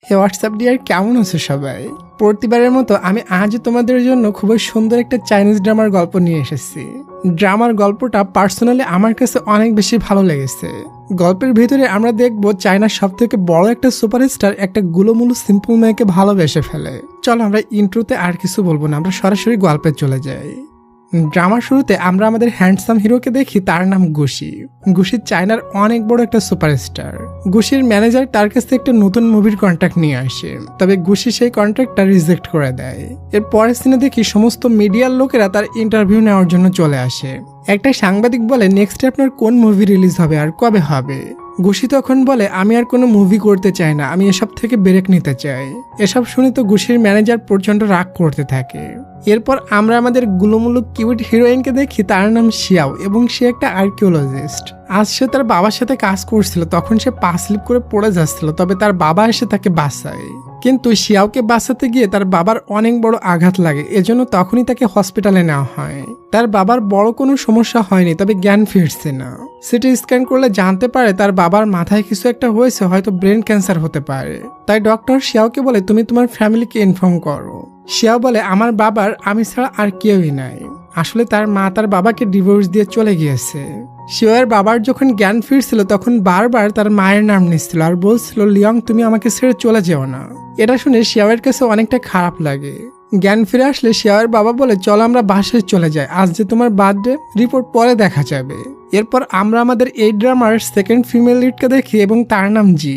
হে WhatsApp deer, কেমন আছো সবাই? প্রতিবারের মতো আমি আজও তোমাদের জন্য খুবই সুন্দর একটা চাইনিজ ড্রামার গল্প নিয়ে এসেছি। ড্রামার গল্পটা পার্সোনালি আমার কাছে অনেক বেশি ভালো লেগেছে। গল্পের ভিতরে আমরা দেখব চায়নার সব থেকে বড় একটা সুপারস্টার একটা গুলোমুলো সিম্পল মেয়েকে ভালোবেসে ফেলে। চলো আমরা ইন্ট্রোতে আর কিছু বলবো না, আমরা সরাসরি গল্পে চলে যাই। ড্রামার শুরুতে আমরা আমাদের হ্যান্ডসাম হিরোকে দেখি, তার নাম গুশি। গুশি চায়নার অনেক বড় একটা সুপারস্টার। গুশির ম্যানেজার তার কাছে একটা নতুন মুভির কন্ট্রাক্ট নিয়ে আসে, তবে গুশি সেই কন্ট্রাক্টটা রিজেক্ট করে দেয়। এর পরের সিনে দেখি সমস্ত মিডিয়ার লোকেরা তার ইন্টারভিউ নেওয়ার জন্য চলে আসে। একটা সাংবাদিক বলে, নেক্সট আপনার কোন মুভি রিলিজ হবে আর কবে হবে? গুশি তখন বলে, আমি আর কোনো মুভি করতে চাই না, আমি এসব থেকে ব্রেক নিতে চাই। এসব শুনে তো গুশির ম্যানেজার প্রচন্ড রাগ করতে থাকে। এরপর আমরা আমাদের গুলোমুলো কিউট হিরোইনকে দেখি, তার নাম শিয়াও এবং সে একটা আর্কিওলজিস্ট। আজ সে তার বাবার সাথে কাজ করছিল, তখন সে পা স্লিপ করে পড়ে যাচ্ছিল, তবে তার বাবা এসে তাকে বাঁচায়। কিন্তু শিয়াওকে বাঁচাতে গিয়ে তার বাবার অনেক বড় আঘাত লাগে, এজন্য তখনই তাকে হসপিটালে নেওয়া হয়। তার বাবার বড় কোনো সমস্যা হয়নি, তবে জ্ঞান ফিরছে না। সিটি স্ক্যান করলে জানতে পারে তার বাবার মাথায় কিছু একটা হয়েছে, হয়তো ব্রেন ক্যান্সার হতে পারে। তাই ডক্টর শিয়াওকে বলে, তুমি তোমার ফ্যামিলিকে ইনফর্ম করো। শিয়াও বলে, আমার বাবার আমি ছাড়া আর কেউই নাই। আসলে তার মা তার বাবাকে ডিভোর্স দিয়ে চলে গিয়েছে। শিওয়ের বাবার যখন জ্ঞান ফিরছিল তখন বারবার তার মায়ের নাম নিচ্ছিল আর বলছিল, লিয়ং তুমি আমাকে ছেড়ে চলে যেও না। এটা শুনে শিয়াওয়ের কাছে অনেকটা খারাপ লাগে। জ্ঞান ফিরে আসলে শিয়াওয়ের বাবা বলে, চলো আমরা বাসায় চলে যাই, আজ যে তোমার বার্থডে, রিপোর্ট পরে দেখা যাবে। এরপর আমরা আমাদের এই ড্রামার সেকেন্ড ফিমেল লিডকে দেখি এবং তার নাম জি।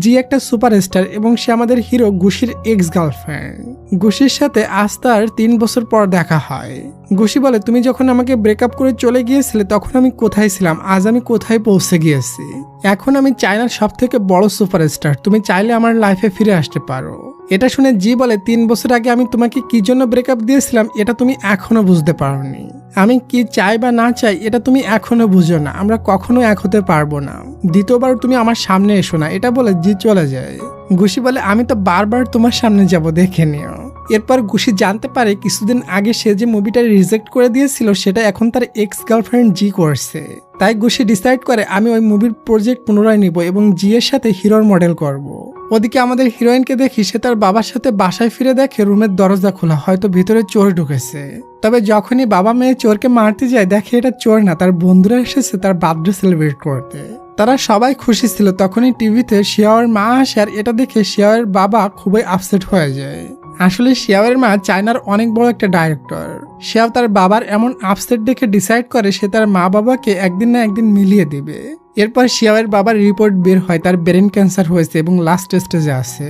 জি একটা সুপারস্টার এবং সে আমাদের হিরো গুশির এক্স গার্লফ্রেন্ড। গুশির সাথে আজ তার 3 বছর পর দেখা হয়। গুশি বলে, তুমি যখন আমাকে ব্রেকআপ করে চলে গিয়েছিলে তখন আমি কোথায় ছিলাম, আজ আমি কোথায় পৌঁছে গিয়েছি। এখন আমি চায়নার সব থেকে বড় সুপারস্টার, তুমি চাইলে আমার লাইফে ফিরে আসতে পারো। এটা শুনে জি বলে, 3 বছর আগে আমি তোমাকে কি জন্য ব্রেকআপ দিয়েছিলাম এটা তুমি এখনো বুঝতে পারোনি। আমি কি চাই বা না চাই এটা তুমি এখনো বুঝো না, আমরা কখনো এক হতে পারবো না। দ্বিতীয়বার তুমি আমার সামনে এসো না। এটা বলে জি চলে যায়। গুশি বলে, আমি তো বারবার তোমার সামনে যাব, দেখে নিও। এরপর গুশি জানতে পারে কিছুদিন আগে সে যে মুভিটা রিজেক্ট করে দিয়েছিল সেটা এখন তার এক্স গার্লফ্রেন্ড জি করছে। তাই গুশি ডিসাইড করে, আমি ওই মুভির প্রজেক্ট পুনরায় নিব এবং জি এর সাথে হিরোর মডেল করব। ওদিকে আমাদের হিরোইনকে দেখি, সে তার বাবার সাথে বাসায় ফিরে দেখে রুমের দরজা খোলা, হয়তো ভিতরে চোর ঢুকেছে। তবে যখনই বাবা মেয়ে চোরকে মারতে যায় দেখে এটা চোর না, তার বন্ধুরা এসেছে তার বার্থডে সেলিব্রেট করতে। তারা সবাই খুশি ছিল। তখনই টিভিতে শিয়াওয়ের মা আসে আর এটা দেখে শিয়াওয়ের বাবা খুবই আপসেট হয়ে যায়। আসলে শিয়াওয়ের মা চায়নার অনেক বড় একটা ডাইরেক্টর। শিয়াও তার বাবার এমন আপসেট দেখে ডিসাইড করে সে তার মা বাবাকে একদিন না একদিন মিলিয়ে দিবে। এরপর শিয়াওয়ের বাবার রিপোর্ট বের হয়, তার ব্রেন ক্যান্সার হয়েছে এবং লাস্ট স্টেজে আছে।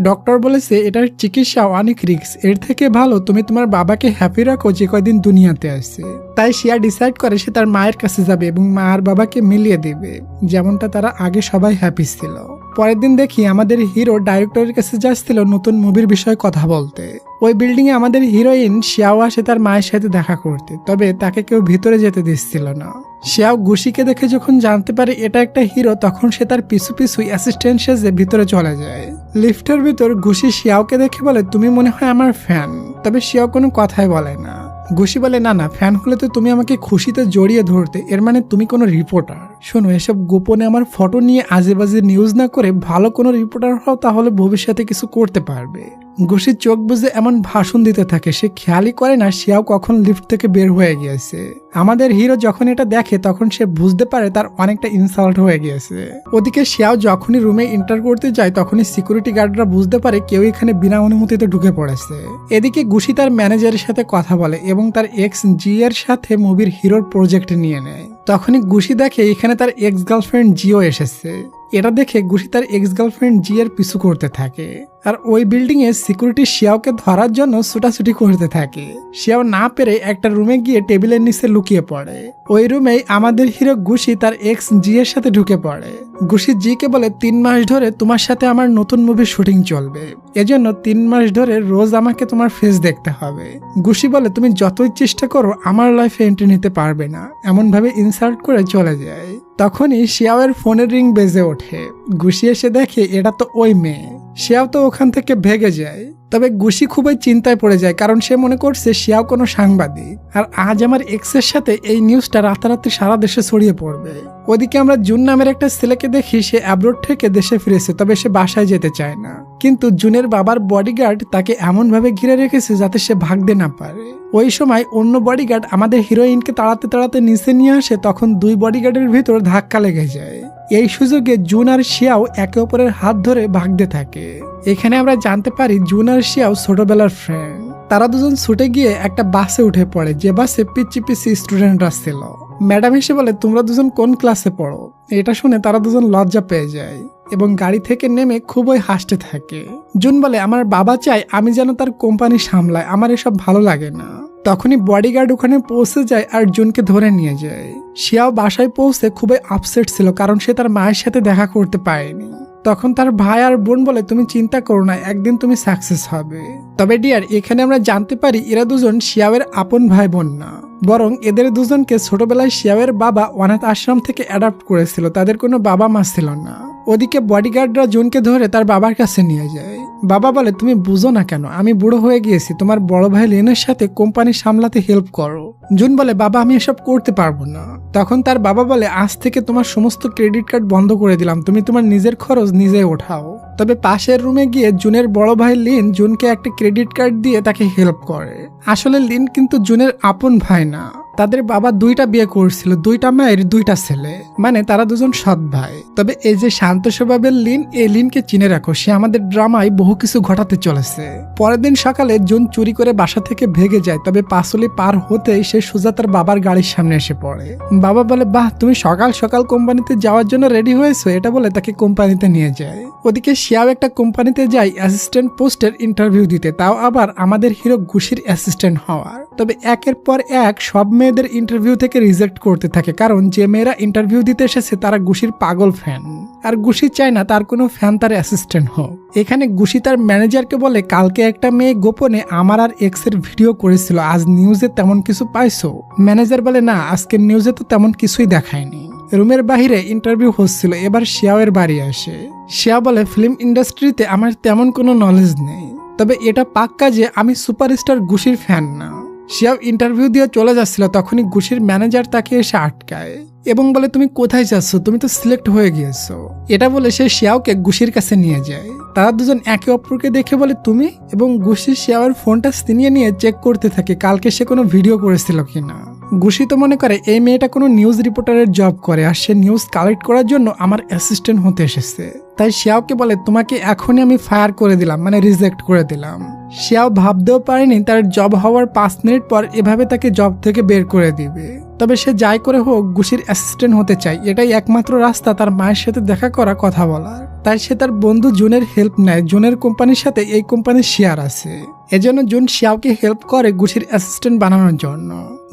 ডক্টর বলেছে এটার চিকিৎসা অনেক রিস্ক, এর থেকে ভালো তুমি তোমার বাবাকে হ্যাপি রাখো যে কয়দিন দুনিয়াতে আছে। তাই শিয়া ডিসাইড করে সে তার মায়ের কাছে যাবে এবং মা আর বাবাকে মিলিয়ে দেবে, যেমনটা তারা আগে সবাই হ্যাপি ছিল। পরের দিন দেখি আমাদের হিরো ডাইরেক্টরের কাছে যাচ্ছিল নতুন মুভির বিষয়ে কথা বলতে। ওই বিল্ডিং এ আমাদের হিরোইন শিয়াও আসে তার মায়ের সাথে দেখা করতে, তবে তাকে কেউ ভিতরে যেতে দিচ্ছিল না। শিয়াও গুশিকে দেখে যখন জানতে পারে এটা একটা হিরো তখন সে তার পিছু পিছু অ্যাসিস্ট্যান্ট সেজে ভিতরে চলে যায়। লিফটের ভিতর গুশি শিয়াওকে দেখে বলে, তুমি মনে হয় আমার ফ্যান। তবে শিয়াও কোনো কথাই বলে না। গুশি বলে, না না, ফ্যান হলে তো তুমি আমাকে খুশিতে জড়িয়ে ধরতে, এর মানে তুমি কোনো রিপোর্টার। শোনো, এসব গোপনে আমার ফটো নিয়ে আজেবাজে নিউজ না করে ভালো কোনো রিপোর্টার হও, তাহলে ভবিষ্যতে কিছু করতে পারবে। গুশি চোখ বুজে এমন ভাষণ দিতে থাকে, সে খেয়ালই করে না শিয়াও কখন লিফট থেকে বের হয়ে গিয়েছে। আমাদের হিরো যখন এটা দেখে তখন সে বুঝতে পারে তার অনেকটা ইনসাল্ট হয়ে গিয়েছে। ওদিকে শিয়াও যখনই রুমে এন্টার করতে যায় তখনই সিকিউরিটি গার্ডরা বুঝতে পারে কেউ এখানে বিনা অনুমতিতে ঢুকে পড়েছে। এদিকে গুশি তার ম্যানেজারের সাথে কথা বলে এবং তার এক্স জি এর সাথে মুভির হিরোর প্রজেক্ট নিয়ে নেয়। তখনই গুশি দেখে এখানে তার এক্স গার্লফ্রেন্ড জিও এসেছে। এটা দেখে গুশি তার এক্স গার্লফ্রেন্ড জি এর পিছু করতে থাকে আর ওই বিল্ডিং এ সিকিউরিটি শিয়াওকে ধরার জন্য ছুটাছুটি করতে থাকে। শিয়াও না পেরে একটা রুমে গিয়ে টেবিলের নিচে লুকিয়ে পড়ে। ওই রুমেই আমাদের হিরো গুশি তার এক্স জি এর সাথে ঢুকে পড়ে। গুশি জি কে বলে, 3 মাস ধরে তোমার সাথে আমার নতুন মুভির শুটিং চলবে, এজন্য 3 মাস ধরে রোজ আমাকে তোমার ফেস দেখতে হবে। গুশি বলে, তুমি যতই চেষ্টা করো আমার লাইফে এন্ট্রি নিতে পারবে না, এমন ভাবে ইনসাল্ট করে চলে যায়। তখনই শিয়াওয়ের ফোনের রিং বেজে ওঠে। গুশি এসে দেখে এটা তো ওই মেয়ে। শিয়াও তো ওখান থেকে ভেগে যায়। তবে গুশি খুবই চিন্তায় পড়ে যায়, কারণ সে মনে করছে শিয়াও কোনো সাংবাদিক, আর আজ আমার এক্সের সাথে এই নিউজটা রাতারাতি সারা দেশে ছড়িয়ে পড়বে। ওদিকে আমরা জুন নামের একটা ছেলেকে দেখি, সে অ্যাব্রোড থেকে দেশে ফিরেছে, তবে সে বাসায় যেতে চায় না। কিন্তু জুনের বাবার বডিগার্ড তাকে এমন ভাবে ঘিরে রেখেছে যাতে সে ভাগতে না পারে। ওই সময় অন্য বডিগার্ড আমাদের হিরোইনকে তাড়াতে তাড়াতে নিচে নিয়ে আসে, তখন দুই বডিগার্ডের ভিতর ধাক্কা লেগে যায়। এই সুযোগে জুন আর শিয়াও একে অপরের হাত ধরে ভাগতে থাকে। এখানে আমরা জানতে পারি জুন আর শিয়াও ছোটবেলার ফ্রেন্ড। তারা দুজন ছুটে গিয়ে একটা বাসে উঠে পড়ে, যে বাসে পিচ্ছি পিচ্ছি স্টুডেন্টরা ছিল। ম্যাডাম এসে বলে, তোমরা দুজন কোন ক্লাসে পড়ো? এটা শুনে তারা দুজন লজ্জা পেয়ে যায় এবং গাড়ি থেকে নেমে খুবই হাসতে থাকে। জুন বলে, আমার বাবা চায় আমি যেন তার কোম্পানি সামলায়, আমার এসব ভালো লাগে না। তখনই বডিগার্ড ওখানে পৌঁছে যায় আর জুনকে ধরে নিয়ে যায়। শিয়াও বাসায় পৌঁছে খুবই আপসেট ছিল, কারণ সে তার মায়ের সাথে দেখা করতে পারেনি। তখন তার ভাই আর বোন বলে, তুমি চিন্তা করো না, একদিন তুমি সাকসেস হবে। তবে ডিয়ার, এখানে আমরা জানতে পারি এরা দুজন শিয়াওয়ের আপন ভাই বোন না, বরং এদের দুজনকে ছোটবেলায় শিয়াওয়ের বাবা অনাথ আশ্রম থেকে অ্যাডাপ্ট করেছিল, তাদের কোনো বাবা মা ছিল না। ওদিকে বডিগার্ডরা জুনকে ধরে তার বাবার কাছে নিয়ে যায়। বাবা বলে, তুমি বুঝো না কেন, আমি বুড়ো হয়ে গিয়েছি, তোমার বড় ভাই লেনের সাথে কোম্পানি সামলাতে হেল্প করো। জুন বলে, বাবা আমি এসব করতে পারবো না। তখন তার বাবা বলে, আজ থেকে তোমার সমস্ত ক্রেডিট কার্ড বন্ধ করে দিলাম, তুমি তোমার নিজের খরচ নিজে ওঠাও। তবে পাশের রুমে গিয়ে জুনের বড় ভাই লিন জুনকে একটা ক্রেডিট কার্ড দিয়ে তাকে হেল্প করে। আসলে লিন কিন্তু জুনের আপন ভাই না, তাদের বাবা দুইটা বিয়ে করছিল, দুইটা মায়ের দুইটা ছেলে, মানে তারা দুজন সৎ ভাই। তবে এই যে শান্ত স্বভাবের লিন, এই লিনকে চিনে রাখো, সে আমাদের ড্রামায় বহু কিছু ঘটাতে চলেছে। পরের দিন সকালে জুন চুরি করে বাসা থেকে ভেগে যায়, তবে পাঁচলি পার হতেই সে সোজা তার বাবার গাড়ির সামনে এসে পড়ে। বাবা বলে, বাহ, তুমি সকাল সকাল কোম্পানিতে যাওয়ার জন্য রেডি হয়েছো, এটা বলে তাকে কোম্পানিতে নিয়ে যায়। ওদিকে শিয়াও একটা কোম্পানিতে যায় অ্যাসিস্ট্যান্ট পোস্টের ইন্টারভিউ দিতে, তাও আবার আমাদের হিরো গুশির অ্যাসিস্ট্যান্ট হওয়ার। তবে একের পর এক সব মেয়েদের ইন্টারভিউ থেকে রিজেক্ট করতে থাকে, কারণ যে মেয়েরা ইন্টারভিউ দিতে এসেছে তারা গুশির পাগল ফ্যান, আর গুশি চায় না তার কোনো ফ্যান তার অ্যাসিস্ট্যান্ট হোক। এখানে গুশি তার ম্যানেজারকে বলে, কালকে একটা মেয়ে গোপনে আমার আর এক্স এর ভিডিও করেছিল, আজ নিউজে তেমন কিছু পাইছো? ম্যানেজার বলে, না, আজকের নিউজে তো তেমন কিছুই দেখায়নি। রুমের বাহিরে ইন্টারভিউ হচ্ছিল, এবার শিয়াওয়ের বাড়ি আসে। শিয়া বলে, ফিল্ম ইন্ডাস্ট্রিতে আমার তেমন কোনো নলেজ নেই, তবে এটা পাক্কা যে আমি সুপারস্টার গুশির ফ্যান না। শিয়াও ইন্টারভিউ দিয়ে চলে যাচ্ছিল, তখনই গুশির ম্যানেজার তাকে এসে আটকায় এবং বলে, তুমি কোথায় যাচ্ছ? তুমি তো সিলেক্ট হয়ে গিয়েছো। এটা বলে সে শিয়াওকে গুশির কাছে নিয়ে যায়। তারা দুজন একে অপরকে দেখে বলে, তুমি? এবং গুশি শিয়াওয়ের ফোনটা ছিনিয়ে নিয়ে চেক করতে থাকে কালকে সে কোনো ভিডিও করেছিল কিনা। গুশি তো মনে করে এই মেয়েটা কোনো নিউজ রিপোর্টারের জব করে, আর সে নিউজ কালেক্ট করার জন্য আমার অ্যাসিস্ট্যান্ট হতে এসেছে। তাই শিয়াওকে বলে, তোমাকে এখনই আমি ফায়ার করে দিলাম, মানে রিজেক্ট করে দিলাম। শিয়াও ভাবতেও পারেনি তার জব হওয়ার 5 মিনিট পর এভাবে তাকে জব থেকে বের করে দিবে। তবে সে যাই করে হোক গুশির অ্যাসিস্ট্যান্ট হতে চায়, এটাই একমাত্র রাস্তা তার মায়ের সাথে দেখা করা, কথা বলার। তাই সে তার বন্ধু জুনের হেল্প নেয়, জুনের কোম্পানির সাথে এই কোম্পানির শেয়ার আছে, এজন্য জুন শিয়াওকে হেল্প করে গুশির অ্যাসিস্ট্যান্ট বানানোর জন্য।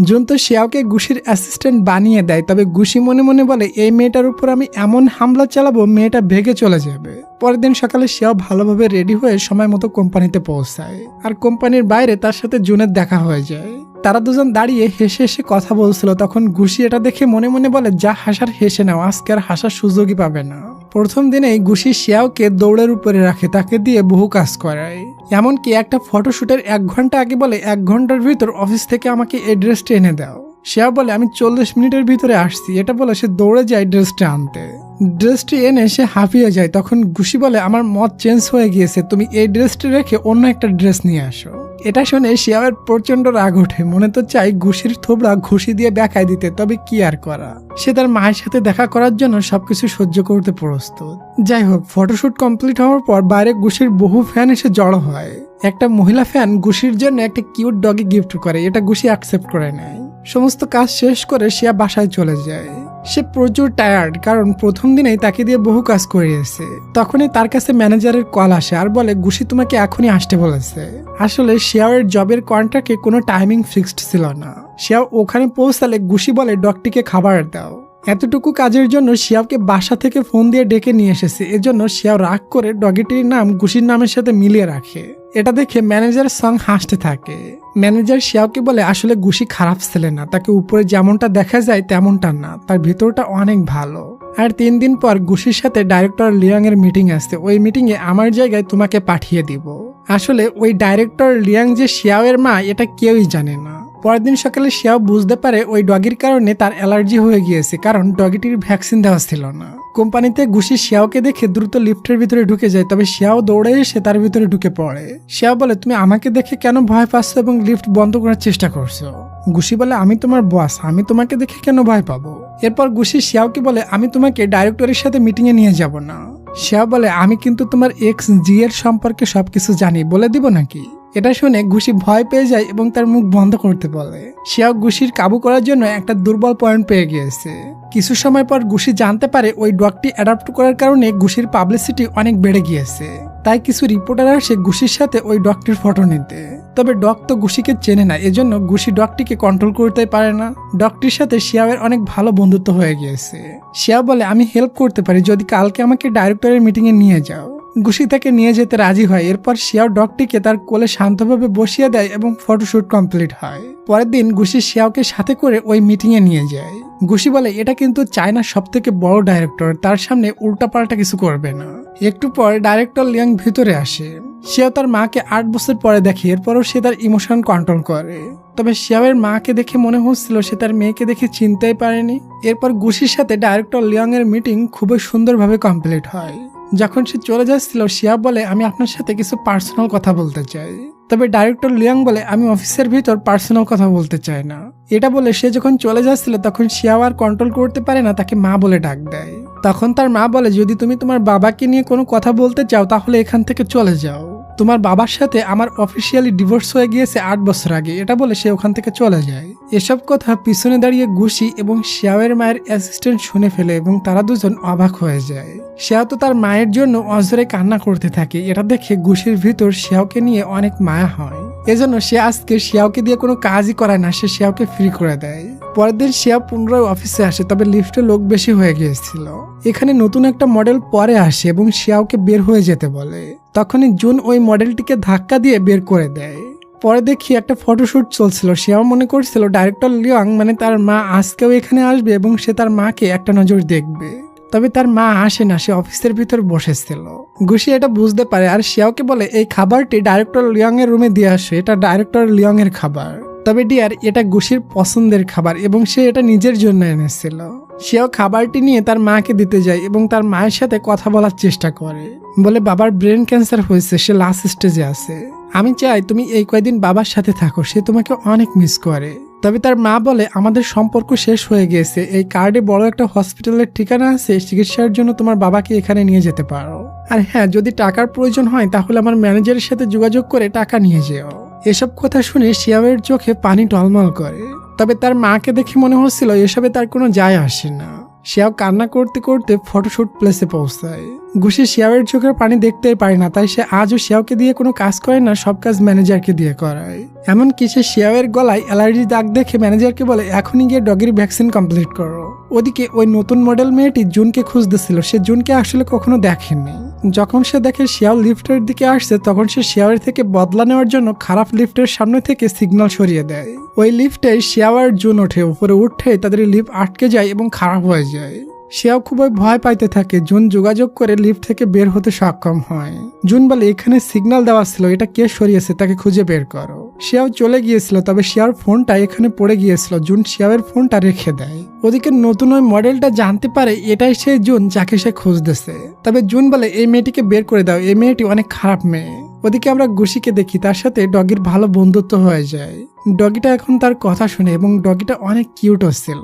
জুন তো শিয়াওকে গুশির অ্যাসিস্ট্যান্ট বানিয়ে দেয়, তবে গুশি মনে মনে বলে, এই মেয়েটার উপর আমি এমন হামলা চালাবো মেয়েটা ভেগে চলে যাবে। পরের দিন সকালে শিয়াও ভালোভাবে রেডি হয়ে সময় মতো কোম্পানিতে পৌঁছায়, আর কোম্পানির বাইরে তার সাথে জুনের দেখা হয়ে যায়। তারা দুজন দাঁড়িয়ে হেসে হেসে কথা বলছিল, তখন গুশি এটা দেখে মনে মনে বলে, যা হাসার হেসে নাও, আজকে আর হাসার সুযোগই পাবে না। প্রথম দিনেই গুশি শিয়াওকে দৌড়ের উপরে রাখে, তাকে দিয়ে বহু কাজ করায়। এমনকি একটা ফটোশুটের 1 ঘন্টা আগে বলে, 1 ঘন্টার ভিতর অফিস থেকে আমাকে এই ড্রেসটা এনে দাও। শিয়াও বলে, আমি 40 মিনিটের ভিতরে আসছি। এটা বলে সে দৌড়ে যায় ড্রেসটা আনতে। ড্রেসটি এনে সে হাঁপিয়ে যায়। তখন গুশি বলে, আমার মত চেঞ্জ হয়ে গিয়েছে, তুমি এই ড্রেসটি রেখে অন্য একটা ড্রেস নিয়ে আসো। এটা শুনে শিয়াওয়ের প্রচন্ড রাগ ওঠে, মনে তো চাই গুশির থোবড়া ঘুষি দিয়ে দেখায় দিতে, তবে কি আর করা, সে তার মায়ের সাথে দেখা করার জন্য সবকিছু সহ্য করতে প্রস্তুত। যাই হোক, ফটোশুট কমপ্লিট হওয়ার পর বাইরে গুশির বহু ফ্যান এসে জড়ো হয়। একটা মহিলা ফ্যান গুশির জন্য একটা কিউট ডগি গিফট করে, এটা গুশি অ্যাকসেপ্ট করে নেয়। সমস্ত কাজ শেষ করে শিয়া বাসায় চলে যায়। সে প্রচুর টায়ার্ড, কারণ প্রথম দিনেই তাকে দিয়ে বহু কাজ করিয়েছে। তখনই তার কাছে ম্যানেজারের কল আসে আর বলে, গুশি তোমাকে এখনই আসতে বলেছে। আসলে শিয়াওয়ের জবের কন্ট্রাক্টে কোনো টাইমিং ফিক্সড ছিল না। শিয়াও ওখানে পৌঁছালে গুশি বলে, ডগটিকে খাবার দাও। এতটুকু কাজের জন্য শিয়াওকে বাসা থেকে ফোন দিয়ে ডেকে নিয়ে এসেছে, এজন্য শিয়াও রাগ করে ডগিটির নাম গুশির নামের সাথে মিলিয়ে রাখে। এটা দেখে ম্যানেজার সং হাসতে থাকে। ম্যানেজার শিয়াওকে বলে আসলে গুশি খারাপ ছেলে না, তাকে উপরে যেমনটা দেখা যায় তেমনটা না, তার ভিতরটা অনেক ভালো। আর 3 দিন পর গুশির সাথে ডাইরেক্টর লিয়াং এর মিটিং আসছে, ওই মিটিং এ আমার জায়গায় তোমাকে পাঠিয়ে দিব। আসলে ওই ডাইরেক্টর লিয়াং যে শিয়াও এর মা এটা কেউই জানে না। পরের দিন সকালে শিয়াও বুঝতে পারে ওই ডগির কারণে তার অ্যালার্জি হয়ে গিয়েছে, কারণ ডগিটির ভ্যাকসিন দেওয়া ছিল না। কোম্পানিতে গুশি শিয়াওকে দেখে দ্রুত লিফটের ভিতরে ঢুকে যায়, তবে শিয়াও দৌড়ে এসে তার ভিতরে ঢুকে পড়ে। শিয়াও বলে তুমি আমাকে দেখে কেন ভয় পাচ্ছ এবং লিফট বন্ধ করার চেষ্টা করছো? গুশি বলে আমি তোমার বস, আমি তোমাকে দেখে কেন ভয় পাবো? এরপর গুশি শিয়াওকে বলে আমি তোমাকে ডাইরেক্টরের সাথে মিটিং এ নিয়ে যাব না। শিয়াও বলে আমি কিন্তু তোমার এক্স জি এর সম্পর্কে সবকিছু জানি, বলে দিব নাকি? এটা শুনে গুশি ভয় পেয়ে যায় এবং তার মুখ বন্ধ করতে বলে। শিয়াও গুশির কাবু করার জন্য একটা দুর্বল পয়েন্ট পেয়ে গিয়েছে। কিছু সময় পর গুশি জানতে পারে ওই ডগটি অ্যাডাপ্ট করার কারণে গুশির পাবলিসিটি অনেক বেড়ে গিয়েছে। তাই কিছু রিপোর্টার আসে গুশির সাথে ওই ডগটির ফটো নিতে। তবে ডগ তো গুশিকে চেনে না, এজন্য গুশি ডগটিকে কন্ট্রোল করতে পারে না। ডগটির সাথে শিয়াওয়ের অনেক ভালো বন্ধুত্ব হয়ে গিয়েছে। শিয়াও বলে আমি হেল্প করতে পারি যদি কালকে আমাকে ডাইরেক্টরের মিটিং এ নিয়ে যাও। গুশি তাকে নিয়ে যেতে রাজি হয়। এরপর শিয়াও ডগটিকে তার কোলে শান্তভাবে বসিয়ে দেয় এবং ফটোশুট কমপ্লিট হয়। পরের দিন গুশি শিয়াওকে সাথে করে ওই মিটিং এ নিয়ে যায়। গুশি বলে এটা কিন্তু চায়নার সব থেকে বড় ডাইরেক্টর, তার সামনে উল্টাপাল্টা কিছু করবে না। একটু পর ডাইরেক্টর লিয়াং ভিতরে আসে। শিয়াও তার মাকে 8 বছর পরে দেখে, এরপরও সে তার ইমোশন কন্ট্রোল করে। তবে শিয়াওয়ের মাকে দেখে মনে হচ্ছিল সে তার মেয়েকে দেখে চিনতেই পারেনি। এরপর গুশির সাথে ডাইরেক্টর লিয়াং এর মিটিং খুবই সুন্দরভাবে কমপ্লিট হয়। যখন সে চলে যাচ্ছিল শিয়া বলে আমি আপনার সাথে কিছু পার্সোনাল কথা বলতে চাই। তবে ডাইরেক্টর লিয়াং বলে আমি অফিসের ভিতর পার্সোনাল কথা বলতে চাই না। এটা বলে সে যখন চলে যাচ্ছিল তখন শিয়াও আর কন্ট্রোল করতে পারে না, তাকে মা বলে ডাক দেয়। তখন তার মা বলে যদি তুমি তোমার বাবাকে নিয়ে কোনো কথা বলতে চাও তাহলে এখান থেকে চলে যাও। তোমার বাবার সাথে আমার অফিসিয়ালি ডিভোর্স হয়ে গিয়েছে 8 বছর আগে। এটা বলে সে ওখান থেকে চলে যায়। এসব কথা পিছনে দাঁড়িয়ে গুশি এবং শিয়াওয়ের মায়ের অ্যাসিস্ট্যান্ট শুনে ফেলে এবং তারা দুজন অবাক হয়ে যায়। শিয়াও তো তার মায়ের জন্য অজরে কান্না করতে থাকে। এটা দেখে গুশির ভিতর শিয়াওকে নিয়ে অনেক মায়া হয়। এজন্য সে আজকে শিয়াওকে দিয়ে কোনো কাজই করায় না, সে শিয়াওকে ফ্রি করে দেয়। পরের দিন শিয়াও পুনরায় অফিসে আসে, তবে লিফটে লোক বেশি হয়ে গিয়েছিল। এখানে নতুন একটা মডেল পরে আসে এবং শিয়াওকে বের হয়ে যেতে বলে। তখনই জুন ওই মডেলটিকে ধাক্কা দিয়ে বের করে দেয়। পরে দেখি একটা ফটোশুট চলছিল। শিয়াও মনে করছিল ডাইরেক্টর লিয়াং মানে তার মা আজকেও এখানে আসবে এবং সে তার মাকে একটা নজর দেখবে। তবে তার মা আসে না, সে অফিসের ভিতর বসেছিল। গুশি এটা বুঝতে পারে আর শিয়াওকে বলে এই খাবারটি ডাইরেক্টর লিয়াং এর রুমে দিয়ে আসে, এটা ডাইরেক্টর লিয়াং এর খাবার। তবে ডিয়ার এটা গুশির পছন্দের খাবার এবং সে এটা নিজের জন্য এনেছিল। সেও খাবারটি নিয়ে তার মাকে দিতে যায় এবং তার মায়ের সাথে কথা বলার চেষ্টা করে। বলে বাবার ব্রেন ক্যান্সার হয়েছে, সে লাস্ট স্টেজে আছে। আমি চাই তুমি এই কয়েকদিন বাবার সাথে থাকো, সে তোমাকে অনেক মিস করে। তবে তার মা বলে আমাদের সম্পর্ক শেষ হয়ে গিয়েছে, এই কার্ডে বড় একটা হসপিটালের ঠিকানা আছে, চিকিৎসার জন্য তোমার বাবাকে এখানে নিয়ে যেতে পারো। আর হ্যাঁ, যদি টাকার প্রয়োজন হয় তাহলে আমার ম্যানেজারের সাথে যোগাযোগ করে টাকা নিয়ে যেও। এসব কথা শুনে শিয়াওয়ের চোখে পানি টলমল করে। তবে তার মাকে দেখে মনে হচ্ছিল এসবে তার কোনো যায় আসে না। শিয়াও কান্না করতে করতে ফটোশুট প্লেসে পৌঁছায়। গুশি শিয়াওয়ের চোখের পানি দেখতেই পারে না, তাই সে আজও শিয়াওকে দিয়ে কোনো কাজ করে না, সব কাজ ম্যানেজারকে দিয়ে করায়। এমনকি সে শিয়াওয়ের গলায় অ্যালার্জি দাগ দেখে ম্যানেজারকে বলে এখনই গিয়ে ডগির ভ্যাকসিন কমপ্লিট করো। ওদিকে ওই নতুন মডেল মেয়েটি জুনকে খুঁজতেছিল, সে জুনকে আসলে কখনো দেখেনি। যখন সে দেখে শিয়াও লিফটের দিকে আসছে তখন সে শিয়াওয়ের থেকে বদলা নেওয়ার জন্য খারাপ লিফটের সামনে থেকে সিগন্যাল সরিয়ে দেয়। ওই লিফটে শিয়াও আর জুন ওঠে, উপরে উঠে তাদের লিফট আটকে যায় এবং খারাপ হয়ে যায়। শিয়াও খুবই ভয় পাইতে থাকে। জুন যোগাযোগ করে লিফট থেকে বের হতে সক্ষম হয়। জুন বলে এখানে সিগন্যাল দেওয়া ছিল, এটা কে সরিয়েছে তাকে খুঁজে বের করো। শিয়াও চলে গিয়েছিল, তবে শিয়াওর ফোনটা এখানে পড়ে গিয়েছিল। জুন শিয়াওয়ের ফোনটা রেখে দেয়। ওদিকে নতুন ওই মডেলটা জানতে পারে এটাই সেই জুন যাকে সে খুঁজতেছে। তবে জুন বলে এই মেয়েটিকে বের করে দাও, এই মেয়েটি অনেক খারাপ মেয়ে। ওদিকে আমরা গুশিকে দেখি, তার সাথে ডগির ভালো বন্ধুত্ব হয়ে যায়। ডগিটা এখন তার কথা শুনে এবং ডগিটা অনেক কিউট হচ্ছিল।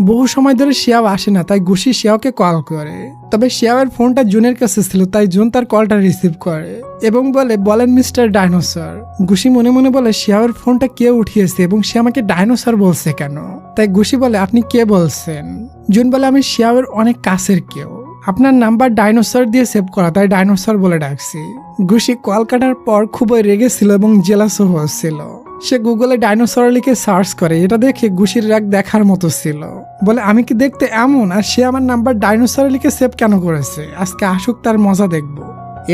বহু সময় ধরে শিয়াও আসে না, তাই গুশি শিয়াওকে কল করে। তবে শিয়াওয়ের ফোনটা জুনের কাছে ছিল, তাই জুন তার কলটা রিসিভ করে এবং বলেন মিস্টার ডাইনোসর। গুশি মনে মনে বলে শিয়াওয়ের ফোনটা কে উঠিয়েছে এবং সে আমাকে ডাইনোসর বলছে কেন। তাই গুশি বলে আপনি কে বলছেন। জুন বলে আমি শিয়াওয়ের অনেক কাছের কেউ, আপনার নাম্বার ডাইনোসর দিয়ে সেভ করা, তাই ডাইনোসর বলে ডাকছি। গুশি কল কাটার পর খুবই রেগেছিল এবং জেলাসও হচ্ছিল। সে গুগলে ডাইনোসর লিখে সার্চ করে। এটা দেখে গুশির রাগ দেখার মতো ছিল। বলে আমি কি দেখতে এমন, আর সে আমার নাম্বার ডাইনোসর লিখে সেভ কেন করেছে, আজকে আসুক তার মজা দেখবো।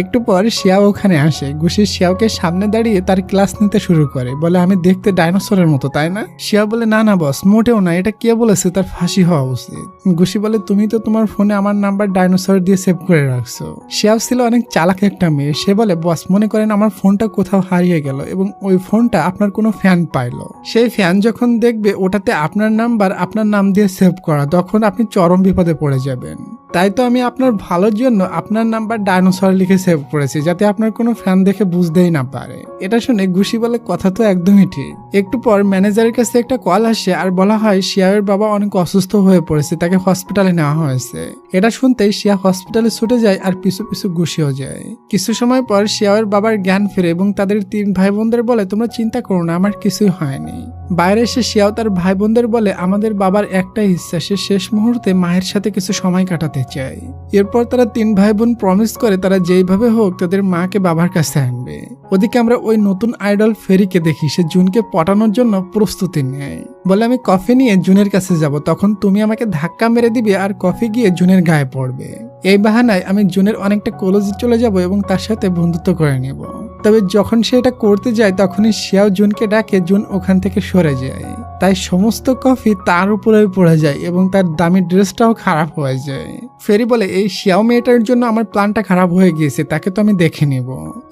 একটু পর শিয়াও ওখানে আসে। গুশি শিয়াওকে সামনে দাঁড়িয়ে তার ক্লাস নিতে শুরু করে, বলে আমি দেখতে ডাইনোসরের মতো তাই না? শিয়াও বলে না না বস, মোটেও না, এটা কে বলেছে তার ফাঁসি হওয়া উচিত। গুশি বলে তুমি তো তোমার ফোনে আমার নাম্বার ডাইনোসর দিয়ে সেভ করে রাখছো। শিয়াও ছিল অনেক চালাক একটা মেয়ে। সে বলে বস মনে করেন আমার ফোনটা কোথাও হারিয়ে গেল এবং ওই ফোনটা আপনার কোনো ফ্যান পাইলো। সেই ফ্যান যখন দেখবে ওটাতে আপনার নাম্বার আপনার নাম দিয়ে সেভ করা, তখন আপনি চরম বিপদে পড়ে যাবেন। তাই তো আমি আপনার ভালোর জন্য আপনার নাম্বার ডাইনোসর লিখে সেভ করেছি, যাতে আপনার কোনো ফ্যান দেখে বুঝতেই না পারে। এটা শুনে গুশি বলে কথা তো একদমই ঠিক। একটু পর ম্যানেজারের কাছে একটা কল আসে আর বলা হয় শিয়াওয়ের বাবা অনেক অসুস্থ হয়ে পড়েছে, তাকে হসপিটালে নেওয়া হয়েছে। এটা শুনতেই শিয়া হসপিটালে ছুটে যায় আর পিছু পিছু গুশিও যায়। কিছু সময় পর শিয়াওয়ের বাবার জ্ঞান ফিরে এবং তাদের 3 ভাই বোনদের বলে তোমরা চিন্তা করো না, আমার কিছুই হয়নি। বাইরে এসে শিয়াও তার ভাই বোনদের বলে আমাদের বাবার একটাই ইচ্ছা, সে শেষ মুহূর্তে মায়ের সাথে কিছু সময় কাটাতে চায়। এরপর তারা 3 ভাই বোন প্রমিস করে তারা যেইভাবে হোক তাদের মাকে বাবার কাছে আনবে। ওদিকে আমরা ওই নতুন আইডল ফেরিকে দেখি, সে জুনকে পটানোর জন্য প্রস্তুতি নেয়। বলে আমি কফি নিয়ে জুনের কাছে যাব, তখন তুমি আমাকে ধাক্কা মেরে দিবে আর কফি গিয়ে জুনের গায়ে পড়বে। এই বাহানায় আমি জুনের অনেকটা ক্লোজে চলে যাব এবং তার সাথে বন্ধুত্ব করে নেব। তবে যখন সে এটা করতে যায় তখনই শিয়াও জুনকে ডাকে, জুন ওখান থেকে সরে যায়। তাই সমস্ত কফি তার উপরে পড়ে যায় এবং তার দামি ড্রেসটাও খারাপ হয়ে যায়। ফেরি বলে এই শিয়াও মেয়েটার জন্য আমার প্ল্যানটা খারাপ হয়ে গিয়েছে, তাকে তো আমি দেখে নিব।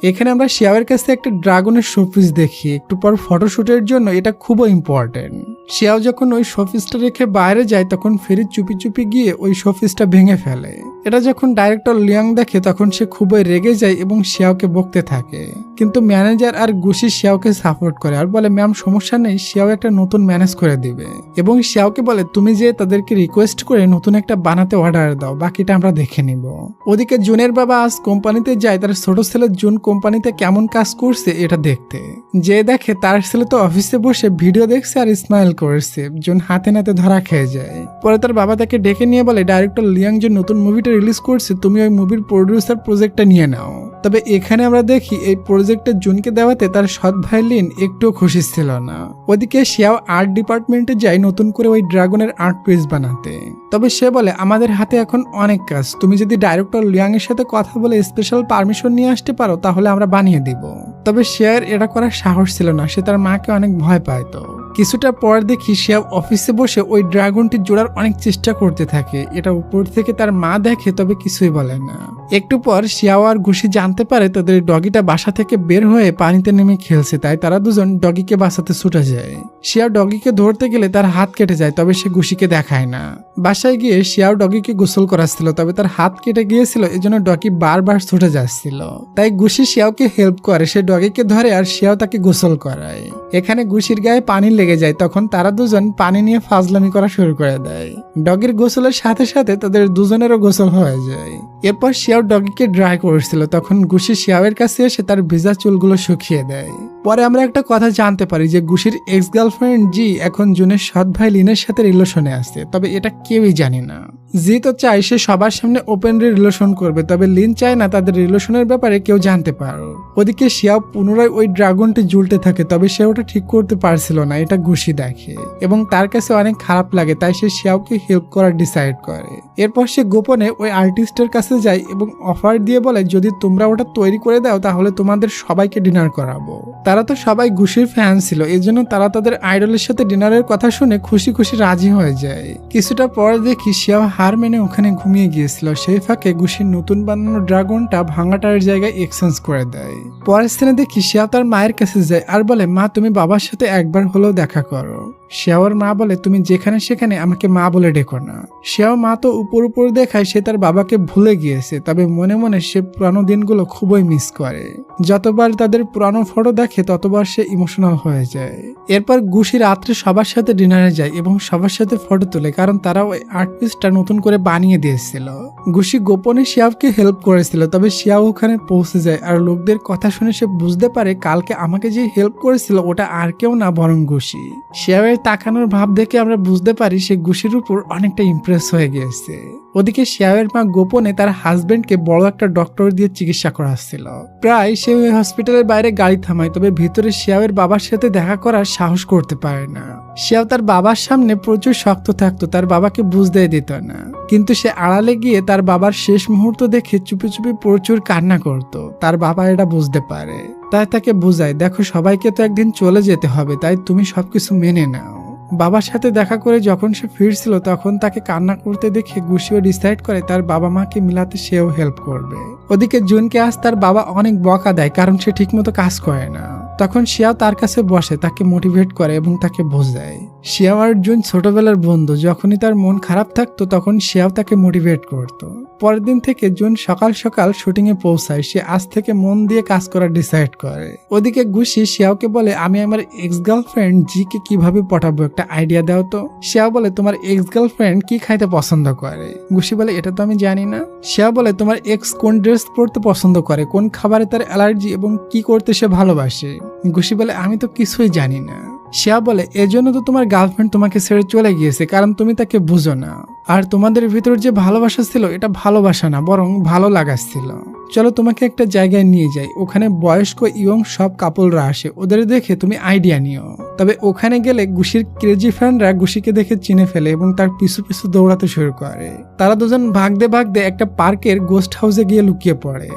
এখানে আমরা শিয়াওয়ের কাছে একটা ড্রাগনের শোপিস দেখি। একটু পর ফটোশুটের জন্য এটা খুবই ইম্পর্টেন্ট। শিয়াও যখন ওই শোপিসটা রেখে বাইরে যায় তখন ফেরি চুপি চুপি গিয়ে ওই শোপিসটা ভেঙে ফেলে। এটা যখন ডাইরেক্টর লিয়াং দেখে তখন সে খুবই রেগে যায় এবং শিয়াওকে বকতে থাকে। কিন্তু ম্যানেজার আর গুশি শিয়াওকে সাপোর্ট করে আর বলে ম্যাম সমস্যা নেই, শিয়াও একটা নতুন ম্যানেজ করে দিবে। এবং শিয়াওকে বলে তুমি যে তাদেরকে রিকোয়েস্ট করে নতুন একটা বানাতে অর্ডার দাও, বাকিটা আমরা দেখে নিব। ওদিকে জুনের বাবা আজ কোম্পানিতে যায় তার ছোট ছেলে জুন কোম্পানিতে কেমন কাজ করছে এটা দেখতে। যে দেখে তার ছেলে তো অফিসে বসে ভিডিও দেখছে আর স্মাইল করছে। জুন হাতে নাতে ধরা খেয়ে যায়। পরে তার বাবা তাকে ডেকে নিয়ে বলে ডাইরেক্টর লিয়াং যে নতুন মুভিটা রিলিজ করছে, তুমি ওই মুভির প্রডিউসার প্রজেক্টটা নিয়ে নাও। তবে এখানে আমরা দেখি এই প্রজেক্টে জুনকে দেওয়াতে তার সৎ ভাই লিন একটুও খুশি ছিল না। ওদিকে শিয়াও আর্ট ডিপার্টমেন্টে যায় নতুন করে ওই ড্রাগনের আর্ট পিস বানাতে। তবে সে বলে আমাদের হাতে এখন অনেক কাজ, তুমি যদি ডাইরেক্টর লিয়াং এর সাথে কথা বলে স্পেশাল পারমিশন নিয়ে আসতে পারো তাহলে আমরা বানিয়ে দিব। তবে শিয়ার এটা করার সাহস ছিল না, সে তার মাকে অনেক ভয় পায়। তো কিছুটা পর দেখি শিয়াও অফিসে বসে ওই ড্রাগনটি জোড়ার অনেক চেষ্টা করতে থাকে। এটা উপর থেকে তার মা দেখে তবে কিছুই বলে না। একটু পর শিয়াও আর গুশি জানতে পারে তাদের ডগিটা বাসা থেকে বের হয়ে পানিতে নেমে খেলছে, তাই তারা দুজন ডগিকে বাঁচাতে ছুটে যায়। শিয়াও ডগিকে ধরতে গেলে তার হাত কেটে যায়, তবে সে গুশিকে দেখায় না। বাসায় গিয়ে শিয়াও ডগিকে গোসল করাচ্ছিল, তবে তার হাত কেটে গিয়েছিল, এজন্য ডগি বারবার ছুটে যাচ্ছিল। তাই গুশি শিয়াওকে হেল্প করে, সে ডগিকে ধরে আর শিয়াও তাকে গোসল করায়। এখানে গুশির গায়ে পানি লেগে যায়, তখন তারা দুজন পানি নিয়ে ফাজলামি করা শুরু করে দেয়। ডগির গোসলের সাথে সাথে তাদের দুজনেরও গোসল হয়ে যায়। এরপর শিয়াও ডগিকে ড্রাই করেছিল, তখন গুশি শিয়াওয়ের কাছে এসে তার ভিজা চুলগুলো শুকিয়ে দেয়। পরে আমরা একটা কথা জানতে পারি যে গুশির এক্স গার্লফ্রেন্ড জি এখন জুনের সৎ ভাই লিনের সাথে রিলেশনে আছে, তবে এটা কেউই জানে না। জি তো চায় সে সবার সামনে ওপেনলি রিলেশন করবে, তবে লিন চায় না তাদের রিলেশনের ব্যাপারে কেউ জানতে পারো। ওদিকে শিয়াও পুনরায় ওই ড্রাগনটি ঝুলতে থাকে, তবে সে ওটা ঠিক করতে পারছিল না, এটা গুশি দেখে এবং তার কাছে অনেক খারাপ লাগে, তাই সে শিয়াওকে হেল্প করার ডিসাইড করে। এরপর সে গোপনে ওই আর্টিস্টের কাছে যায় এবং অফার দিয়ে বলে যদি তোমরা ওটা তৈরি করে দাও তাহলে তোমাদের সবাইকে ডিনার করাবো। তারা তো সবাই গুশির ফ্যান ছিল, এজন্য তারা তাদের আইডলের সাথে ডিনারের কথা শুনে খুশি খুশি রাজি হয়ে যায়। কিছুটা পর দেখি শিয়াও হার মেনে ওখানে ঘুমিয়ে গিয়েছিল। সেই ফাঁকে গুশির নতুন বানানো ড্রাগনটা ভাঙাটার জায়গায় এক্সচেঞ্জ করে দেয়। পরের স্থানে দেখি শিয়াও তার মায়ের কাছে যায় আর বলে মা তুমি বাবার সাথে একবার হলেও দেখা করো। শিয়াওর মা বলে তুমি যেখানে সেখানে আমাকে মা বলে ডেকো না। শিয়াও মা তো উপর উপর দেখায় সে তার বাবাকে ভুলে গিয়েছে, তবে মনে মনে সে পুরানো দিনগুলো খুবই মিস করে। যতবার তাদের পুরানো ফটো দেখে ততবার সে ইমোশনাল হয়ে যায়। এরপর গুশি রাত্রে সবার সাথে ডিনারে যায় এবং সবার সাথে ফটো তোলে, কারণ তারা ওই আর্ট পিসটা নতুন করে বানিয়ে দিয়েছিল। গুশি গোপনে শিয়াওকে হেল্প করেছিল, তবে শিয়াও ওখানে পৌঁছে যায় আর লোকদের কথা শুনে সে বুঝতে পারে কালকে আমাকে যে হেল্প করেছিল ওটা আর কেউ না বরং গুশি। শিয়াওয়ের তাকানোর ভাব দেখে আমরা বুঝতে পারি সে গুশির উপর অনেকটা ইমপ্রেস হয়ে গিয়েছে। ওদিকে শিয়াওয়ের মা গোপনে তার হাজবেন্ডকে বড় একটা ডক্টর দিয়ে চিকিৎসা করাচ্ছিল। প্রায় সে ওই হসপিটালের বাইরে গাড়ি থামায়, তবে ভিতরে শিয়াওয়ের বাবার সাথে দেখা করার সাহস করতে পারে না। শিয়াও তার বাবার সামনে প্রচুর শক্ত থাকতো, তার বাবাকে বুঝতে দিত না, কিন্তু সে আড়ালে গিয়ে তার বাবার শেষ মুহূর্ত দেখে চুপি চুপি প্রচুর কান্না করত। তার বাবা এটা বুঝতে পারে, তাই তাকে বুঝায়, দেখো সবাইকে তো একদিন চলে যেতে হবে, তাই তুমি সবকিছু মেনে নাও। বাবার সাথে দেখা করে যখন সে ফিরছিল তখন তাকে কান্না করতে দেখে গুশিও ডিসাইড করে তার বাবা মাকে মিলাতে সেও হেল্প করবে। ওদিকে জুনকে আজ তার বাবা অনেক বকা দেয় কারণ সে ঠিকমতো কাজ করে না। তখন শিয়াও তার কাছে বসে, তাকে মোটিভেট করে এবং তাকে বোঝায়। শিয়াও আর জুন ছোটবেলার বন্ধু, যখনই তার মন খারাপ থাকতো তখন শিয়াও তাকে মোটিভেট করতো। পরের দিন থেকে জুন সকাল সকাল শুটিং এ পৌঁছায়। সে আজ থেকে মন দিয়ে কাজ করার ডিসাইড করে। ওদিকে গুশি শিয়াওকে বলে, আমি আমার এক্স গার্লফ্রেন্ড জি কে কিভাবে পটাবো, একটা আইডিয়া দাও তো। শিয়াও বলে, তোমার এক্স গার্লফ্রেন্ড কি খাইতে পছন্দ করে? গুশি বলে, এটা তো আমি জানি না। শিয়াও বলে, তোমার এক্স কোন ড্রেস পরতে পছন্দ করে, কোন খাবারে তার অ্যালার্জি এবং কি করতে সে ভালোবাসে? গুশি বলে, আমি তো কিছুই জানি না। শিয়া বলে, এজন্য তো তোমার গার্লফ্রেন্ড তোমাকে ছেড়ে চলে গিয়েছে, কারণ তুমি তাকে বুঝো না। আর তোমাদের ভিতর যে ভালোবাসা ছিল এটা ভালোবাসা না, বরং ভালো লাগা ছিল। চলো তোমাকে একটা জায়গায় নিয়ে যাই, ওখানে বয়স্ক ইয়ং সব কাপলরা আসে, ওদের দেখে তুমি আইডিয়া নিও। তবে ওখানে গেলে গুশির ক্রেজি ফ্যানরা গুশিকে দেখে চিনে ফেলে এবং তার পিছু পিছু দৌড়াতে শুরু করে। তারা দুজন ভাগতে ভাগতে একটা পার্কের গোস্ট হাউসে গিয়ে লুকিয়ে পড়ে।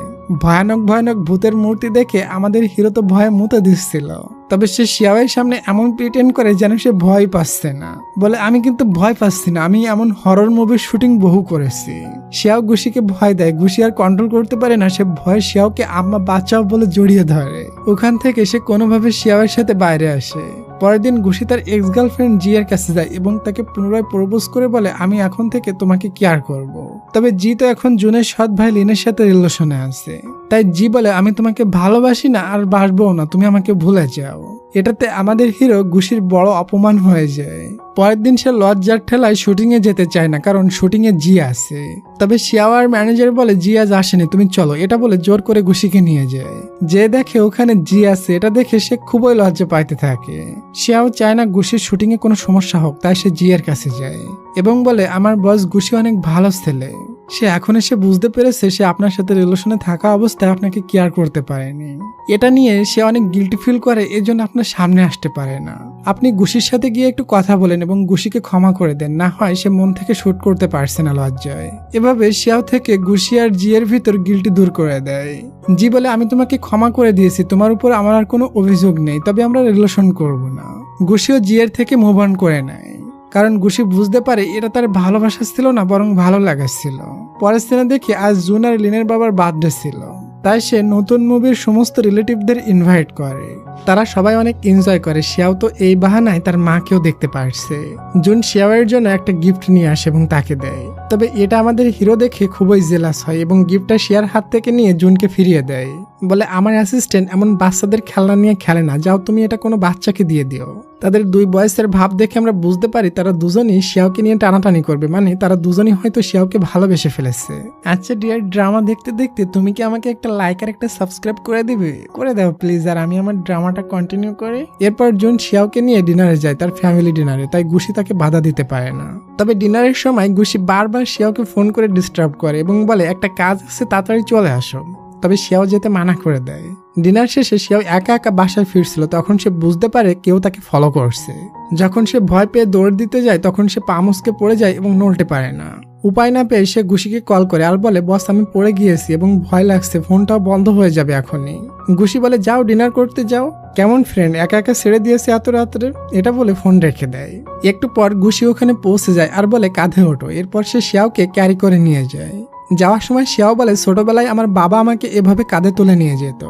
ভয়ানক ভয়ানক ভূতের মূর্তি দেখে আমাদের হিরো তো ভয়ে মুতে দিচ্ছিল, তবে সে শিয়াওয়ের সামনে এমন প্রিটেন্ড করে যেন সে ভয় পাচ্ছে না। বলে, আমি কিন্তু ভয় পাচ্ছি না, আমি এমন হরর মুভির শুটিং বহু করেছি। শিয়াও গুশিকে ভয় দেয়, গুশি আর কন্ট্রোল করতে পারে না, সে ভয়ে শিয়াওকে আম্মা বাঁচাও বলে জড়িয়ে ধরে। ওখান থেকে সে কোনোভাবে শিয়াওয়ের সাথে বাইরে আসে। পরের দিন গুশি তার এক্স গার্লফ্রেন্ড জি এর কাছে যায় এবং তাকে পুনরায় প্রপোজ করে বলে, আমি এখন থেকে তোমাকে কেয়ার করব। তবে জি তো এখন জুনের সৎ ভাই লিনের সাথে রিলেশনে আছে, তাই জি বলে, আমি তোমাকে ভালোবাসি না আর বাসবো না, তুমি আমাকে ভুলে যাও। এটাতে আমাদের হিরো গুশির বড় অপমান হয়ে যায়। পরের দিন সে লজ্জার ঠেলায় শুটিং এ যেতে চায় না, কারণ শুটিং এ জি আছে। তবে শিয়াওয়ার ম্যানেজার বলে, জি আজ আসেনি, তুমি চলো। এটা বলে জোর করে গুশিকে নিয়ে যায়। যে দেখে ওখানে জি আছে, এটা দেখে সে খুবই লজ্জা পাইতে থাকে। শিয়াও চায় না গুশির শুটিং এ কোনো সমস্যা হোক, তাই সে জি এর কাছে যায় এবং বলে, আমার বস গুশি অনেক ভালো ছেলে, সে এখন এসে বুঝতে পেরেছে সে আপনার সাথে রিলেশনে থাকা অবস্থায় আপনাকে কেয়ার করতে পারেনি। এটা নিয়ে সে অনেক গিল্টি ফিল করে, এজন্য আপনার সামনে আসতে পারে না। আপনি গুশির সাথে গিয়ে একটু কথা বলেন এবং গুশিকে ক্ষমা করে দেন, না হয় সে মন থেকে শুট করতে পারছে না লজ্জায়। এভাবে শিয়াও থেকে গুশি আর জি এর ভিতর গিল্টি দূর করে দেয়। জি বলে, আমি তোমাকে ক্ষমা করে দিয়েছি, তোমার উপর আমার আর কোনো অভিযোগ নেই, তবে আমরা রিলেশন করব না। গুশিও জি এর থেকে মুভ অন করে নেয়, কারণ গুশি বুঝতে পারে এটা তার ভালোবাসা ছিল না, বরং ভালো লাগা ছিল। পরের সিনে দেখি আজ জুন আর লিনের বাবার বার্থডে ছিল, তাই সে নতুন মুভির সমস্ত রিলেটিভদের ইনভাইট করে। তারা সবাই অনেক এনজয় করে। শিয়াও তো এই বাহানায় তার মাকেও দেখতে পারছে। জুন শিয়াওয়ের জন্য একটা গিফট নিয়ে আসে এবং তাকে দেয়, তবে এটা আমাদের হিরো দেখে খুবই জেলাস হয় এবং গিফটটা শিয়ার হাত থেকে নিয়ে জুনকে ফিরিয়ে দেয়। বলে, আমার অ্যাসিস্ট্যান্ট এমন বাচ্চাদের খেলনা নিয়ে খেলে না, যাও তুমি এটা কোনো বাচ্চাকে দিয়ে দিও। তাদের দুই বয়সের ভাব দেখে আমরা বুঝতে পারি তারা দুজনই শিয়াওকে নিয়ে টানাটানি করবে, মানে তারা দুজনই হয়তো শিয়াওকে ভালোবেসে ফেলেছে। আচ্ছা ডিয়ার, ড্রামা দেখতে দেখতে তুমি কি আমাকে একটা লাইক আর একটা সাবস্ক্রাইব করে দিবে? করে দাও প্লিজ, আর আমি আমার ড্রামাটা কন্টিনিউ করি। এরপর জুন শিয়াওকে নিয়ে ডিনারে যায়, তার ফ্যামিলি ডিনারে, তাই গুশি তাকে বাধা দিতে পারে না। তবে ডিনারের সময় গুশি বারবার শিয়াওকে ফোন করে ডিস্টার্ব করে এবং বলে, একটা কাজ আছে, তাড়াতাড়ি চলে আসো। তবে শিয়াও যেতে মানা করে দেয়। ডিনার শেষে শিয়াও একা একা বাসায় ফিরছিল, তখন সে বুঝতে পারে কেউ তাকে ফলো করছে। যখন সে ভয় পেয়ে দৌড় দিতে যায় তখন সে পা মুচকে পড়ে যায় এবং নড়তে পারে না। উপায় না পেয়ে সে গুশিকে কল করে আর বলে, বস আমি পড়ে গিয়েছি এবং ভয় লাগছে, ফোনটাও বন্ধ হয়ে যাবে এখনই। গুশি বলে, যাও ডিনার করতে যাও। কেমন ফ্রেন্ড, একা একা ছেড়ে দিয়েছে এত রাত্রে? এটা বলে ফোন রেখে দেয়। একটু পর গুশি ওখানে পৌঁছে যায় আর বলে, কাঁধে ওঠো। এরপর সে শিয়াওকে ক্যারি করে নিয়ে যায়। যাওয়ার সময় শিয়াও বলে, ছোটবেলায় আমার বাবা আমাকে এভাবে কাঁধে তুলে নিয়ে যেত।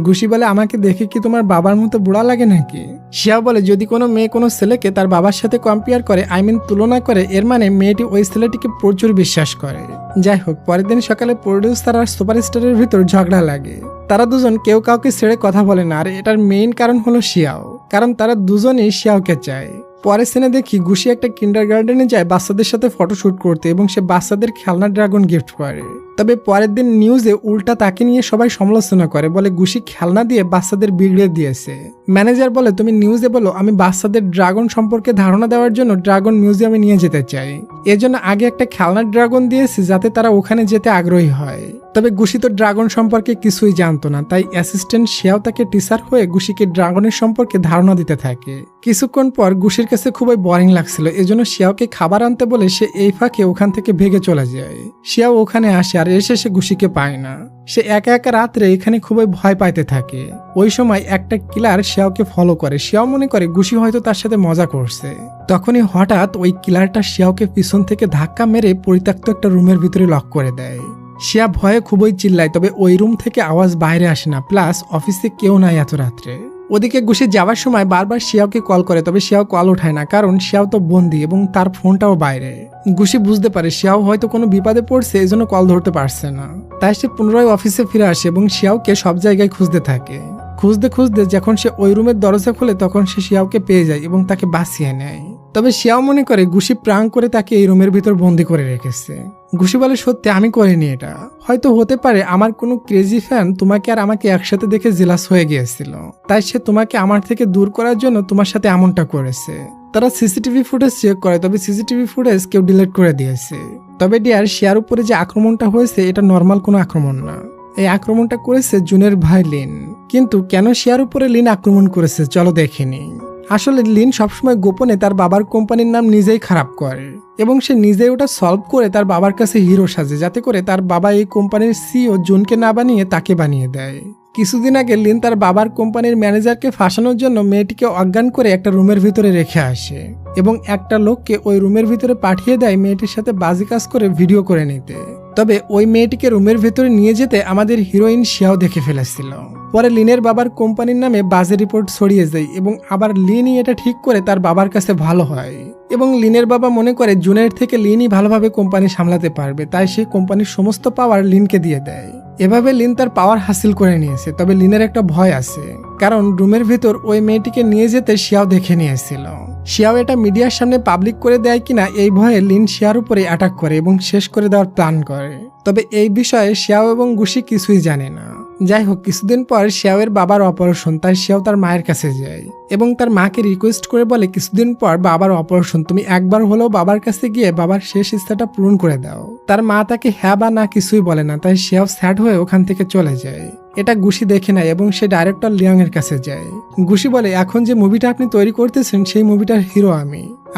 গুশি বলে, আমাকে দেখে কি তোমার বাবার মতো বুড়া লাগে নাকি? শিয়াও বলে, যদি কোনো মেয়ে কোনো ছেলেকে তার বাবার সাথে কম্পেয়ার করে, তুলনা করে, এর মানে মেয়েটি ওই ছেলেটিকে প্রচুর বিশ্বাস করে। যাই হোক, পরের দিন সকালে প্রডিউসার আর সুপারস্টারের ভিতর ঝগড়া লাগে। তারা দুজন কেউ কাউকে ছেড়ে কথা বলে না, আর এটার মেইন কারণ হলো শিয়াও, কারণ তারা দুজনই শিয়াওকে চায়। পরের সিনে দেখি গুশি একটা কিন্ডারগার্টেনে যায় বাচ্চাদের সাথে ফটোশুট করতে এবং সে বাচ্চাদের খেলনা ড্রাগন গিফট করে। তবে পরের দিন নিউজে উল্টা তাকে নিয়ে সবাই সমালোচনা করে, বলে গুশি খেলনা দিয়ে বাচ্চাদের বিগড়ে দিয়েছে। ম্যানেজার বলে তুমি নিউজে বলো আমি বাচ্চাদের ড্রাগন সম্পর্কে ধারণা দেওয়ার জন্য ড্রাগন মিউজিয়ামে নিয়ে যেতে চাই, এজন্য আগে একটা খেলনার ড্রাগন দিয়েছি যাতে তারা ওখানে যেতে আগ্রহী হয়। তবে গুশি তো ড্রাগন সম্পর্কে কিছুই জানতো না, তাই অ্যাসিস্ট্যান্ট শিয়াও তাকে টিচার হয়ে গুশিকে ড্রাগনের সম্পর্কে ধারণা দিতে থাকে। কিছুক্ষণ পর গুশির কাছে খুবই বোরিং লাগছিল, এজন্য শিয়াওকে খাবার আনতে বলে সে এই ফাঁকে ওখান থেকে ভেগে চলে যায়। শিয়াও ওখানে আসে আর এসে সে গুশিকে পায় না। সে একা একা রাত্রে এখানে খুবই ভয় পাইতে থাকে। ওই সময় একটা কিলার শিয়াওকে ফলো করে। শিয়াও মনে করে গুশি হয়তো তার সাথে মজা করছে। তখনই হঠাৎ ওই কিলারটা শিয়াওকে পিছন থেকে ধাক্কা মেরে পরিত্যক্ত একটা রুমের ভিতরে লক করে দেয়। শিয়া ভয়ে খুবই চিল্লায়, তবে ওই রুম থেকে আওয়াজ বাইরে আসে না, প্লাস অফিসে কেউ নাই এত রাত্রে। ওদিকে গুশি যাওয়ার সময় বারবার শিয়াওকে কল করে, তবে শিয়াও কল ওঠায় না, কারণ শিয়াও তো বন্দি এবং তার ফোনটাও বাইরে। গুশি বুঝতে পারে শিয়াও হয়তো কোনো বিপদে পড়ছে, এজন্য কল ধরতে পারছে না। তাই সে পুনরায় অফিসে ফিরে আসে এবং শিয়াওকে সব জায়গায় খুঁজতে থাকে। খুঁজতে খুঁজতে যখন সে ওই রুমের দরজা খোলে তখন সে শিয়াওকে পেয়ে যায় এবং তাকে বাঁচিয়ে নেয়। তবে শিয়াও মনে করে গুশি প্রাণ করে তাকে এই রুমের ভিতর বন্দি করে রেখেছে। গুশি বলে সত্যি আমি করিনি এটা, হয়তো হতে পারে আমার কোনো ক্রেজি ফ্যান তোমাকে আর আমাকে একসাথে দেখে জেলাস হয়ে গিয়েছিল, তাই সে তোমাকে আমার থেকে দূর করার জন্য তোমার সাথে এমনটা করেছে। তারা সিসিটিভি ফুটেজ চেক করে, তবে সিসিটিভি ফুটেজ কেউ ডিলিট করে দিয়েছে। তবে ডিয়ার শিয়ার উপরে যে আক্রমণটা হয়েছে এটা নর্মাল কোনো আক্রমণ না, এই আক্রমণটা করেছে জুনের ভাই লিন। কিন্তু কেন শিয়ার উপরে লিন আক্রমণ করেছে চলো দেখেনি। আসলে লিন সবসময় গোপনে তার বাবার কোম্পানির নাম নিজেই খারাপ করে এবং সে নিজেই ওটা সলভ করে তার বাবার কাছে হিরো সাজে, যাতে করে তার বাবা এই কোম্পানির সিইও জুনকে না বানিয়ে তাকে বানিয়ে দেয়। কিছুদিন আগে লিন তার বাবার কোম্পানির ম্যানেজারকে ফাঁসানোর জন্য মেয়েটিকে অজ্ঞান করে একটা রুমের ভিতরে রেখে আসে এবং একটা লোককে ওই রুমের ভিতরে পাঠিয়ে দেয় মেয়েটির সাথে বাজি কাজ করে ভিডিও করে নিতে। তবে ওই মেয়েটিকে রুমের ভেতরে নিয়ে যেতে আমাদের হিরোইন শিয়াও দেখে ফেলেছিল। পরে লিনের বাবার কোম্পানির নামে বাজে রিপোর্ট ছড়িয়ে যায় এবং আবার লিনই এটা ঠিক করে তার বাবার কাছে ভালো হয় এবং লিনের বাবা মনে করে জুনের থেকে লিনই ভালোভাবে কোম্পানি সামলাতে পারবে, তাই সে কোম্পানির সমস্ত পাওয়ার লিনকে দিয়ে দেয়। এভাবে লিন তার পাওয়ার হাসিল করে নিয়েছে। তবে লিনের একটা ভয় আছে, কারণ রুমের ভেতর ওই মেয়েটিকে নিয়ে যেতে শিয়াও দেখে নিয়েছিল। শিয়াও এটা মিডিয়ার সামনে পাবলিক করে দেয় কিনা এই ভয়ে লিন শিয়ার উপরে অ্যাটাক করে এবং শেষ করে দেওয়ার প্ল্যান করে। তবে এই বিষয়ে শিয়াও এবং গুশি কিছুই জানে না। যাই হোক, কিছুদিন পর শিয়াওয়ের বাবার অপারেশন, তাই শিয়াও তার মায়ের কাছে যায় এবং তার মাকে রিকোয়েস্ট করে বলে কিছুদিন পর বাবার অপারেশন, তুমি একবার হলেও বাবার কাছে গিয়ে বাবার শেষ ইচ্ছাটা পূরণ করে দাও। তার মা তাকে হ্যাঁ বা না কিছুই বলে না, তাই শিয়াও স্যাড হয়ে ওখান থেকে চলে যায়। এটা গুশি দেখে নেয় এবং সে ডাইরেক্টর লিয়াং এর কাছে যায়। গুশি বলে এখন যে মুভিটা আপনি তৈরি করতেছেন সেই মুভিটার হিরো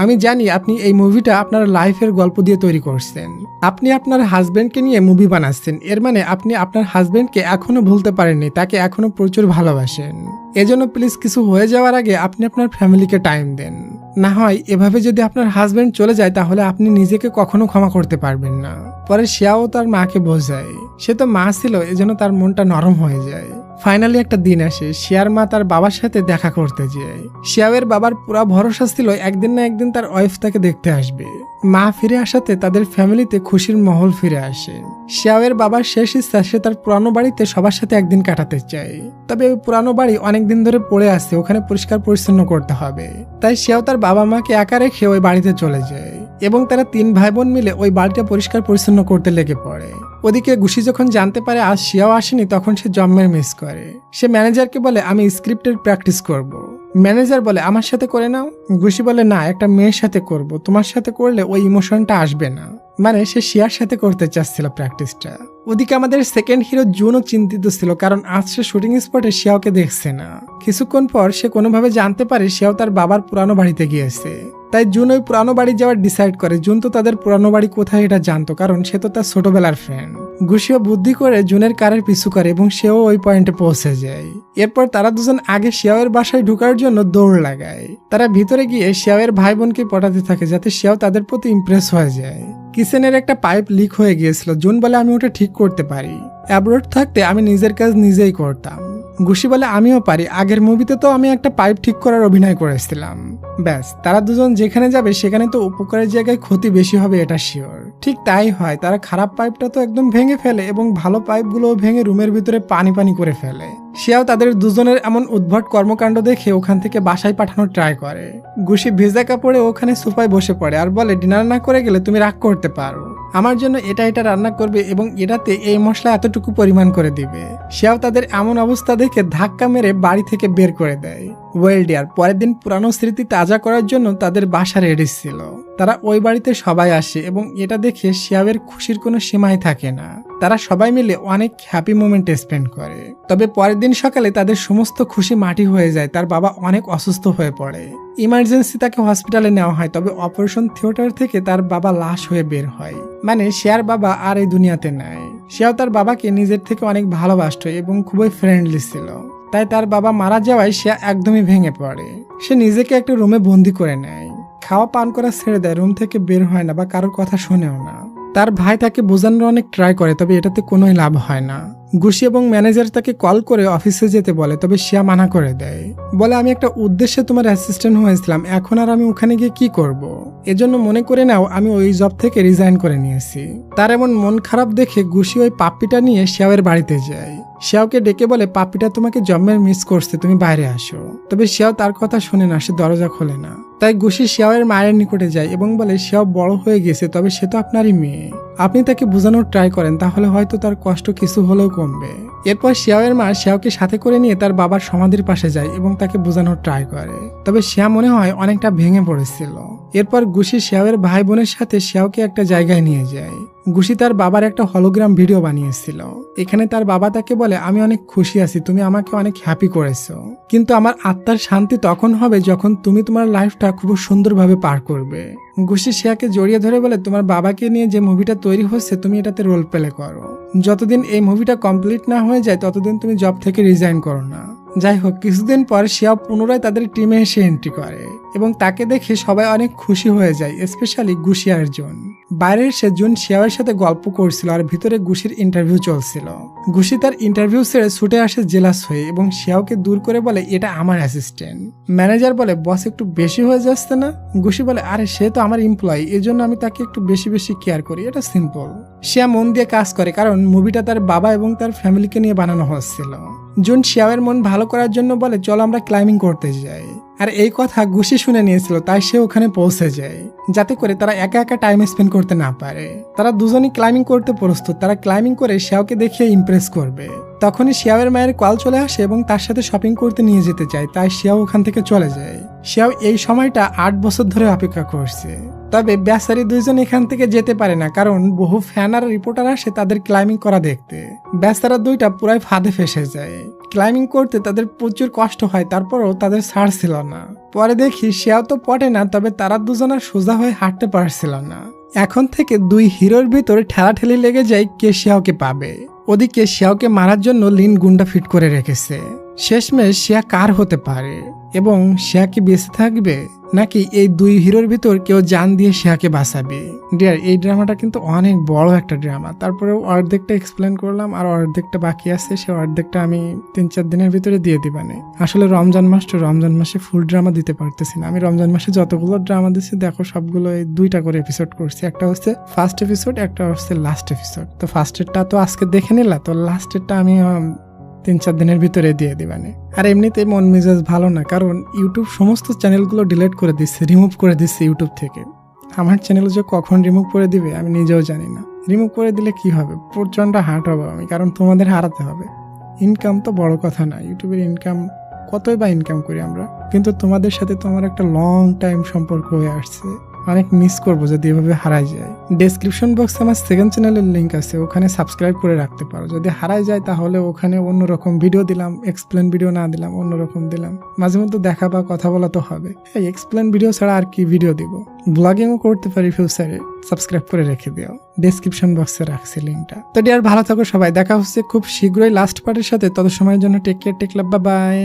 আমি জানি আপনি এই মুভিটা আপনার লাইফের গল্প দিয়ে তৈরি করছেন। আপনি আপনার হাজবেন্ডকে নিয়ে মুভি বানাচ্ছেন, এর মানে আপনি আপনার হাজবেন্ডকে এখনো ভুলতে পারেননি, তাকে এখনো প্রচুর ভালোবাসেন। এজন্য প্লিজ কিছু হয়ে যাওয়ার আগে আপনি আপনার ফ্যামিলিকে টাইম দেন, না হয় এভাবে যদি আপনার হাজবেন্ড চলে যায় তাহলে আপনি নিজেকে কখনো ক্ষমা করতে পারবেন না। পরে শিয়াও তার মাকে বোঝায়, সে তো মা ছিল এজন্য তার মনটা নরম হয়ে যায়। ফাইনালি একটা দিন আসে, শিয়ার মা তার বাবার সাথে দেখা করতে যায়। শিয়াওয়ের বাবার পুরা ভরসা ছিল একদিন না একদিন তার ওয়াইফ তাকে দেখতে আসবে। মা ফিরে আসাতে তাদের ফ্যামিলিতে খুশির মহল ফিরে আসে। শিয়াওয়ের বাবার শেষ ইচ্ছা সে তার পুরানো বাড়িতে সবার সাথে একদিন কাটাতে চায়। তবে ওই পুরানো বাড়ি অনেকদিন ধরে পড়ে আছে, ওখানে পরিষ্কার পরিচ্ছন্ন করতে হবে। তাই শিয়াও তার বাবা মাকে একা রেখে ওই বাড়িতে চলে যায় এবং তারা 3 ভাই বোন মিলে ওই বাড়িটা পরিষ্কার পরিচ্ছন্ন করতে লেগে পড়ে। ওদিকে গুশি যখন জানতে পারে আজ শিয়াও আসেনি তখন সে জম্মের মিস করে। সে ম্যানেজারকে বলে আমি স্ক্রিপ্টের প্র্যাকটিস করব। ম্যানেজার বলে আমার সাথে করে নাও। গুশি বলে না, একটা মেয়ের সাথে করব, তোমার সাথে করলে ওই ইমোশনটা আসবে না। মানে সে শিয়ার সাথে করতে চাচ্ছিল প্র্যাকটিসটা। ওদিকে আমাদের সেকেন্ড হিরো জুনও চিন্তিত ছিল, কারণ আজ সে শুটিং স্পটে শিয়াওকে দেখছে না। কিছুক্ষণ পর সে কোনোভাবে জানতে পারে শিয়াও তার বাবার পুরানো বাড়িতে গিয়েছে। তাই জুন ওই পুরানো বাড়ি যাওয়ার ডিসাইড করে। জুন তো তাদের পুরানো বাড়ি কোথায় এটা জানতো, কারণ সে তো তার ছোটবেলার ফ্রেন্ড। গুশিও বুদ্ধি করে জুনের কারের পিছু করে এবং সেও ওই পয়েন্টে পৌঁছে যায়। এরপর তারা দুজন আগে শিয়াওয়ের বাসায় ঢোকার জন্য দৌড় লাগায়। তারা ভিতরে গিয়ে শিয়াওয়ের ভাই বোনকে পটাতে থাকে যাতে শিয়াও তাদের প্রতি ইমপ্রেস হয়ে যায়। কিচেনের একটা পাইপ লিক হয়ে গিয়েছিল। জুন বলে আমি ওটা ঠিক করতে পারি, অ্যাব্রোড থাকতে আমি নিজের কাজ নিজেই করতাম। গুশি বলে আমিও পারি, আগের মুভিতে তো আমি একটা পাইপ ঠিক করার অভিনয় করেছিলাম। ব্যাস, তারা দুজন যেখানে যাবে সেখানে তো উপকারের জায়গায় ক্ষতি বেশি হবে এটা শিওর। ঠিক তাই হয়, তারা খারাপ পাইপটা তো একদম ভেঙে ফেলে এবং ভালো পাইপগুলোও ভেঙে রুমের ভিতরে পানি পানি করে ফেলে। শিয়াও তাদের দুজনের এমন উদ্ভট কর্মকাণ্ড দেখে ওখান থেকে বাসায় পাঠানোর ট্রাই করে। গুশি ভেজা কাপড়ে ওখানে সোফায় বসে পড়ে আর বলে ডিনার না করে গেলে তুমি রাগ করতে পারো। আমার জন্য এটা এটা রান্না করবে এবং এটাতে এই মশলা এতটুকু পরিমাণ করে দিবে। শিয়াও তাদের এমন অবস্থা দেখে ধাক্কা মেরে বাড়ি থেকে বের করে দেয়। ওয়েল ডিয়ার, পরের দিন পুরানো স্মৃতি তাজা করার জন্য তাদের বাসা রেডি ছিল। তারা ওই বাড়িতে সবাই আসে এবং এটা দেখে শিয়াবের খুশির কোনো সীমাই থাকে না। তারা সবাই মিলে অনেক হ্যাপি মোমেন্ট স্পেন্ড করে। তবে পরের দিন সকালে তাদের সমস্ত খুশি মাটি হয়ে যায়। তার বাবা অনেক অসুস্থ হয়ে পড়ে। ইমার্জেন্সি তাকে হসপিটালে নেওয়া হয়, তবে অপারেশন থিয়েটার থেকে তার বাবা লাশ হয়ে বের হয়। মানে শিয়ার বাবা আর এই দুনিয়াতে নাই। শিয়াও তার বাবাকে নিজের থেকে অনেক ভালোবাসত এবং খুবই ফ্রেন্ডলি ছিল। তাই তার বাবা মারা যাওয়ায় শিয়া একদমই ভেঙে পড়ে। সে নিজেকে একটা রুমে বন্দি করে নেয়। খাওয়া পান করা ছেড়ে দেয়, রুম থেকে বের হয় না বা কারোর কথা শোনেও না। তার ভাই তাকে বোঝানোর অনেক ট্রাই করে, তবে এটাতে কোনোই লাভ হয় না। গুশি এবং ম্যানেজার তাকে কল করে অফিসে যেতে বলে, তবে শিয়া মানা করে দেয়। বলে, আমি একটা উদ্দেশ্যে তোমার অ্যাসিস্ট্যান্ট হয়েছিলাম, এখন আর আমি ওখানে গিয়ে কি করব। এজন্য মনে করে নাও আমি ওই জব থেকে রিজাইন করে নিয়েছি। তার এমন মন খারাপ দেখে গুশি ওই পাপ্পিটা নিয়ে শিয়াওয়ের বাড়িতে যায়। শিয়াওকে ডেকে বলে, পাপ্পিটা তোমাকে জন্মের মিস করছে, তুমি বাইরে আসো। তবে শিয়াও তার কথা শুনে না, সে দরজা খোলে না। তাই গুশি শিয়াওয়ের মায়ের নিকটে যায় এবং বলে, শিয়াও বড় হয়ে গেছে, তবে সে তো আপনারই মেয়ে। আপনি তাকে বোঝানোর ট্রাই করেন, তাহলে হয়তো তার কষ্ট কিছু হলেও কমবে। এরপর শিয়াওয়ের মা শিয়াওকে সাথে করে নিয়ে তার বাবার সমাধির পাশে যায় এবং তাকে বোঝানোর ট্রাই করে। তবে শিয়া মনে হয় অনেকটা ভেঙে পড়েছিল। এরপর গুশি শিয়াওয়ের ভাই বোনের সাথে শিয়াওকে একটা জায়গায় নিয়ে যায়। গুশি তার বাবার একটা হলোগ্রাম ভিডিও বানিয়েছিল। এখানে তার বাবা তাকে বলে, আমি অনেক খুশি আছি, তুমি আমাকে অনেক হ্যাপি করেছো, কিন্তু আমার আত্মার শান্তি তখন হবে যখন তুমি তোমার লাইফটা খুব সুন্দরভাবে পার করবে। গুশি শিয়াকে জড়িয়ে ধরে বলে, তোমার বাবাকে নিয়ে যে মুভিটা তৈরি হচ্ছে তুমি এটাতে রোল প্লে করো। যতদিন এই মুভিটা কমপ্লিট না হয়ে যায় ততদিন তুমি জব থেকে রিজাইন করো না। যাই হোক, কিছুদিন পর শিয়াও পুনরায় তাদের টিমে এসে এন্ট্রি করে এবং তাকে দেখে সবাই অনেক খুশি হয়ে যায়, স্পেশালি গুশি আর জুন। বাইরে এসে জুন শিয়াওয়ের সাথে গল্প করছিল আর ভিতরে গুশির ইন্টারভিউ চলছিল। গুশি তার ইন্টারভিউ ছেড়ে ছুটে আসে জেলাস হয়ে এবং শিয়াওকে দূর করে বলে, এটা আমার অ্যাসিস্ট্যান্ট। ম্যানেজার বলে, বস একটু বেশি হয়ে যাচ্ছে না? গুশি বলে, আরে সে তো আমার এমপ্লয়ি, এজন্য আমি তাকে একটু বেশি বেশি কেয়ার করি, এটা সিম্পল। শিয়া মন দিয়ে কাজ করে, কারণ মুভিটা তার বাবা এবং তার ফ্যামিলিকে নিয়ে বানানো হচ্ছিল। জুন শিয়াওয়ের মন ভালো করার জন্য বলে, চলো আমরা ক্লাইম্বিং করতে যাই। আর এই কথা গুশি শুনে নিয়েছিল, তাই সে ওখানে পৌঁছে যায়, যাতে করে তারা একা একা টাইম স্পেন্ড করতে না পারে। তারা দুজনই ক্লাইম্বিং করতে প্রস্তুত। তারা ক্লাইম্বিং করে শিয়াওকে দেখিয়ে ইমপ্রেস করবে। তখনই শিয়াওয়ের মায়ের কল চলে আসে এবং তার সাথে শপিং করতে নিয়ে যেতে চায়, তাই শিয়াও ওখান থেকে চলে যায়। শিয়াও এই সময়টা 8 বছর ধরে অপেক্ষা করছে। তবে বেচারি দুইজন এখান থেকে যেতে পারে না, কারণ বহু ফ্যান আর রিপোর্টার আসে তাদের ক্লাইম্বিং করা দেখতে। বেচারা দুইটা পুরাই ফাঁদে ফেসে যায়। ক্লাইম্বিং করতে তাদের প্রচুর কষ্ট হয়, তারপরও তাদের ছাড় ছিল না। পরে দেখি শিয়াও তো পটে না, তবে তারা দুজন আর সোজা হয়ে হাঁটতে পারছিল না। এখন থেকে দুই হিরোর ভিতরে ঠেলাঠেলি লেগে যায় কে শিয়াওকে পাবে। ওদিকে শিয়াওকে মারার জন্য লিন গুন্ডা ফিট করে রেখেছে। শেষমেশ শিয়া কার হতে পারে এবং শিয়া কি বেঁচে থাকবে, নাকি এই দুই হিরোর ভিতর কেউ জান দিয়ে শিয়াকে বাঁচাবে? ডিয়ার, এই ড্রামাটা কিন্তু অনেক বড় একটা ড্রামা। তারপরে অর্ধেকটা এক্সপ্লেন করলাম আর অর্ধেকটা বাকি আছে, সে অর্ধেকটা আমি 3-4 দিনের ভিতরে দিয়ে দিবানে। আসলে রমজান মাসে ফুল ড্রামা দিতে পারতেছি না। আমি রমজান মাসে যতগুলো ড্রামা দিচ্ছি দেখো সবগুলো এই 2টা করে এপিসোড করছি। একটা হচ্ছে ফার্স্ট এপিসোড, একটা হচ্ছে লাস্ট এপিসোড। তো ফার্স্টেরটা তো আজকে দেখে নিলা, তো লাস্টেরটা আমি 3-4 দিনের ভিতরে দিয়ে দিবানে। আর এমনিতে মন মেজাজ ভালো না, কারণ ইউটিউব সমস্ত চ্যানেলগুলো ডিলিট করে দিচ্ছে, রিমুভ করে দিচ্ছে ইউটিউব থেকে। আমার চ্যানেল যে কখন রিমুভ করে দিবে আমি নিজেও জানি না। রিমুভ করে দিলে কি হবে, প্রচন্ড হার্ট হবে আমি, কারণ তোমাদের হারাতে হবে। ইনকাম তো বড় কথা না, ইউটিউবের ইনকাম কতই বা ইনকাম করি আমরা, কিন্তু তোমাদের সাথে তো আমার একটা লং টাইম সম্পর্ক হয়ে আসছে। অনেক মিস করবো যদি এভাবে হারাই যায়। ডেসক্রিপশন বক্সে আমার সেকেন্ড চ্যানেলের লিঙ্ক আছে, ওখানে সাবস্ক্রাইব করে রাখতে পারো। যদি হারাই যায় তাহলে ওখানে অন্যরকম ভিডিও দিলাম, এক্সপ্লেন ভিডিও না দিলাম, অন্যরকম দিলাম। মাঝে মধ্যে দেখা বা কথা বলা তো হবে। এই এক্সপ্লেন ভিডিও ছাড়া আর কি ভিডিও দিব? ব্লগিংও করতে পারি ফিউচারে। সাবস্ক্রাইব করে রেখে দিও, ডেসক্রিপশন বক্সে রাখছি লিঙ্কটা। তো ডিয়ার, ভালো থাকো সবাই, দেখা হচ্ছে খুব শীঘ্রই লাস্ট পার্টের সাথে। তত সময়ের জন্য টেক কেয়ার, টেক লাভ, বাই বাই।